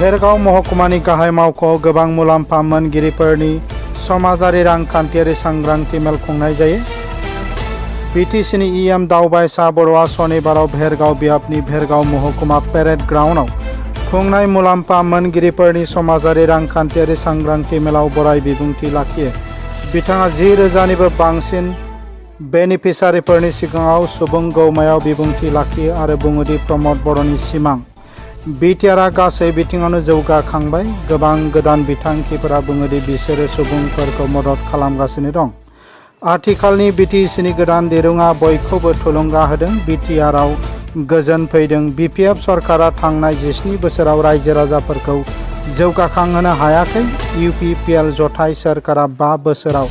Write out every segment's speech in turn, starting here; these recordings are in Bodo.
भेरगाव महकुमानि गाहाय मावख'आव गोबां मुलाम्फा मोनगिरिफोरनि समाजारि रांखान्थियारि सांग्रांथि मेल खुंनाय जायो। बिटिसिनि इएम दावबायसा बर'आ सनिबाराव भेरगाव बियाबनि भेरगाव महकुमा पेरेड ग्राउन्डआव खुंनाय मुलाम्फा मोनगिरिफोरनि समाजारि रांखान्थियारि सांग्रांथि मेलाव बराय बिबुंथि लाखियो। बिथाङा 10,000निबो बांसिन बेनिफिसारिफोरनि सिगाङाव सुबुं गौमायाव बिबुंथि लाखियो आरो बुङोदि प्रमद बर'नि सिमां बिटिआरआ गासै बिथिङावनो जौगाखांबाय। गोबां गोदान बिथांखिफोरा बुङोदि बिसोरो सुबुंफोरखौ मदद खालामगासिनो दं। आथिखालनि बिटिसिनि गोदान दिरुङा बयखौबो थुलुंगा होदों। बिटिआरआव गोजोन फैदों। बिपिएफ सरकारा थांनाय 17 बोसोराव रायजो राजाफोरखौ जौगाखांहोनो हायाखै। इउपिपिएल जथाय सोरखारा 5 बोसोराव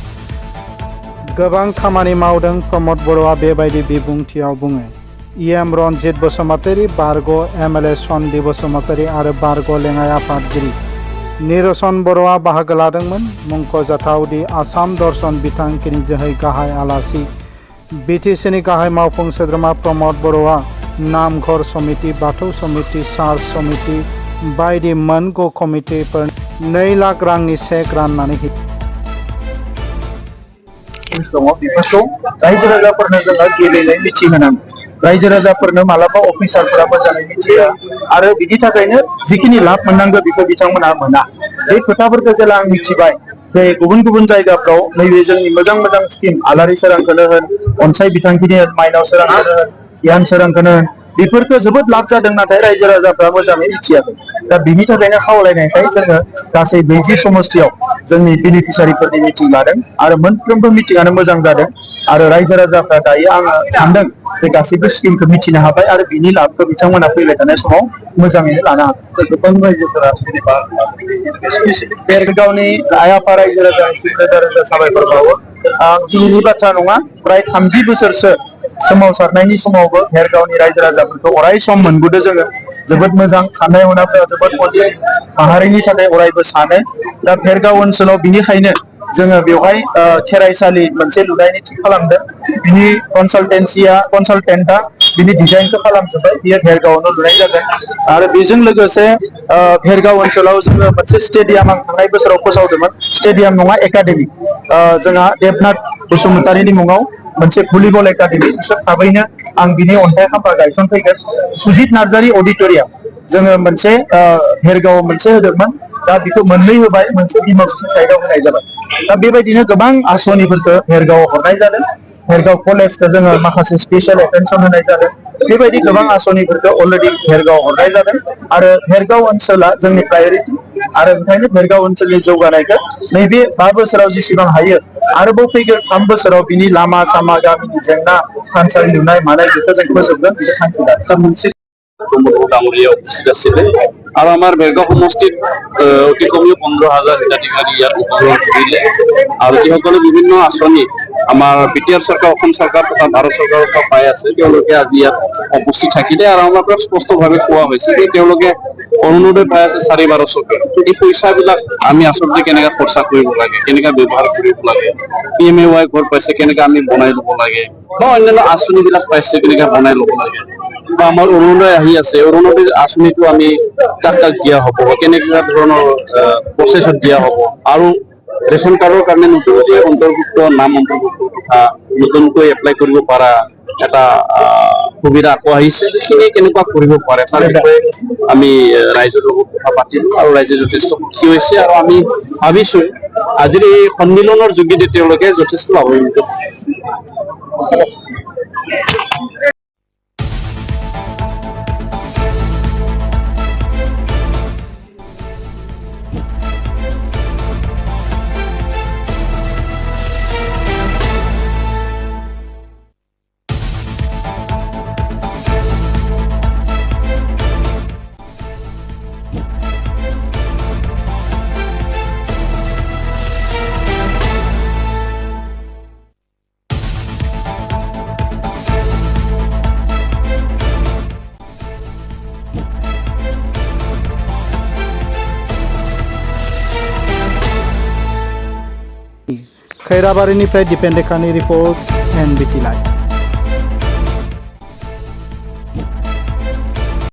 गोबां खामानि मावदों। प्रमद बर'आ बेबायदि बिबुंथियाव बुङो। इएम रनजित बसुमतारी, बारग' एमएलए सन्दि बसुमतारी आरो बारग' लेङाइ आफादगिरि निरसन बर'आ बाहागो लादोंमोन। मुंख'जाथावदि आसाम दर्शन बिथांखिनि जोहै गाहाय आलासि बिटिसिनि गाहाय मावफुं सोद्रोमा प्रमद बर'आ नामघर समिति, बाथौ समिति, चार्च समिति बायदि मोन 9 कमिटिफोरनो 2 लाख रांनि चेक राननानै होयो। बेफोरखौ रायजो राजाफोरनो जोङो गेलेनाय मिथिहोनांगौ। रायजो राजाफोरनो मालाबा अफिसारफोरा मोजाङै मिथिया आरो बिनि थाखायनो जिखिनि लाब मोननांगौ बेखौ बिथांमोनहा मोना। बे खोथाफोरखौ जेला आं मिथिबाय जे गुबुन गुबुन जायगाफ्राव नैबे जोंनि मोजां मोजां स्किम आलारि सोरांखौनो होन, अनसाय बिथांखिनि होन, माइनाव सोरांखौनो होन, गियान सोरांखौनो होन, बेफोरखौ जोबोद लाब जादों, नाथाय रायजो राजाफ्रा मोजाङै मिथियाखै। दा बिनि थाखायनो खावलायनायखाय जोङो गासै 20 समस्थियाव जोंनि बेनिफिसारिफोरनि मिटिं लादों आरो मोनफ्रोमबो मिटिंआनो मोजां जादों आरो रायजो राजाफ्रा दायो आङो सानदों जे गासैबो स्किमखौ मिथिनो हाबाय आरो बिनि लाबखौ बिथांमोना फैबाय थानाय समाव मोजाङैनो लानो हागोन। गोबां रायजोफोरा जेनेबा भेरगावनि आइ आफा रायजो राजानिसिम रोजा रोजा साबायखर बावो। आं दिनैनि बाथ्रा नङा, प्राय 30 बोसोरसो सोमावसारनायनि समावबो भेरगावनि रायजो राजाफोरखौ अराय सम मोनबोदों जोङो। जोबोद मोजां साननाय हनायफोरा जोबोद मोजां, माहारिनि थाखाय अरायबो सानो। दा भेरगाव ओनसोलाव बिनिखायनो जोङो बेवहाय खेराइसालि मोनसे लुनायनि थि खालामदों। बिनि कनसालटेन्टआ बिनि डिजाइनखौ खालामजोब्बाय। बियो भेरगावआवनो लुनाय जागोन आरो बेजों लोगोसे भेरगाव ओनसोलाव जोङो मोनसे स्टेडियाम आं थांनाय बोसोराव फोसावदोंमोन। स्टेडियाम नङा, एकाडेमि। जोंहा देबनाथ बसुमतारीनि मुङाव मोनसे भलिबल एकाडेमि, बिसोर थाबैनो आं बिनि अन्थाइ खाम्फा गायसनफैगोन। सुजित नार्जारी अडिट'रियाम जोङो मोनसे भेरगावआव मोनसे होदोंमोन, दा बेखौ मोननै होबाय, मोनसे डिमाकुसि साइडआव होनाय जाबाय। दा बेबायदिनो गोबां आसनिफोरखौ भेरगावआव हरनाय जादों। भेरगाव कलेजखौ जोङो माखासे स्पेसियेल एटेनसन होनाय जादों। बेबायदि गोबां आसनिफोरखौ अलरेडि भेरगावआव हरनाय जादों आरो भेरगाव ओनसोला जोंनि प्रायरिटि आरो ओंखायनो भेरगाव ओनसोलनि जौगानायखौ नैबे 5 बोसोराव जेसेबां हायो आरोबाव फैगोन 3 बोसोराव बिनि लामा सामा, गामिनि जेंना, थानसालि लुनाय मानाय बेखौ जों फोजोबगोन। बे थांखि दा मोनसे ডাঙৰীয়া উপস্থিত আছিলে আৰু আমাৰ ভেৰগাঁও সমষ্টিত অতি কমেও 15,000 হিতাধিকাৰী ইয়াত অংশগ্ৰহণ কৰিলে আৰু যিসকলে বিভিন্ন আঁচনি আমাৰ বিটিআৰ চৰকাৰ, অসম চৰকাৰ তথা ভাৰত চৰকাৰৰ পৰা পাই আছে, তেওঁলোকে আজি ইয়াত উপস্থিত থাকিলে আৰু আমাৰ পৰা স্পষ্টভাৱে কোৱা হৈছে যে তেওঁলোকে অৰুণোদয় পাই আছে 4,12,000। এই পইচাবিলাক আমি আচলতে কেনেকৈ খৰচা কৰিব লাগে, কেনেকৈ ব্যৱহাৰ কৰিব লাগে, PMAY ঘৰ পাইছে কেনেকৈ আমি বনাই ল'ব লাগে বা অন্যান্য আঁচনিবিলাক পাইছে কেনেকৈ বনাই ল'ব লাগে বা আমাৰ অৰুণোদয় আহি আছে, অৰুণোদয় আঁচনিটো আমি কাক কাক দিয়া হ'ব, কেনেকুৱা ধৰণৰ প্ৰচেছত দিয়া হ'ব আৰু ৰেচন কাৰ্ডৰ কাৰণে নতুনকৈ নাম অন্তৰ্ভুক্ত তথা নতুনকৈ এপ্লাই কৰিব পৰা এটা সুবিধা আকৌ আহিছে। সেইখিনি কেনেকুৱা কৰিব পাৰে তাৰ বিষয়ে আমি ৰাইজৰ লগত কথা পাতিলো আৰু ৰাইজে যথেষ্ট সুখী হৈছে আৰু আমি ভাবিছো আজিৰ এই সন্মিলনৰ যোগেদি তেওঁলোকে যথেষ্ট লাভান্বিত হ'ব। खैराबारिनिफ्राय दिपेन डेकानि रिपर्ट एनबिटि लाइभ।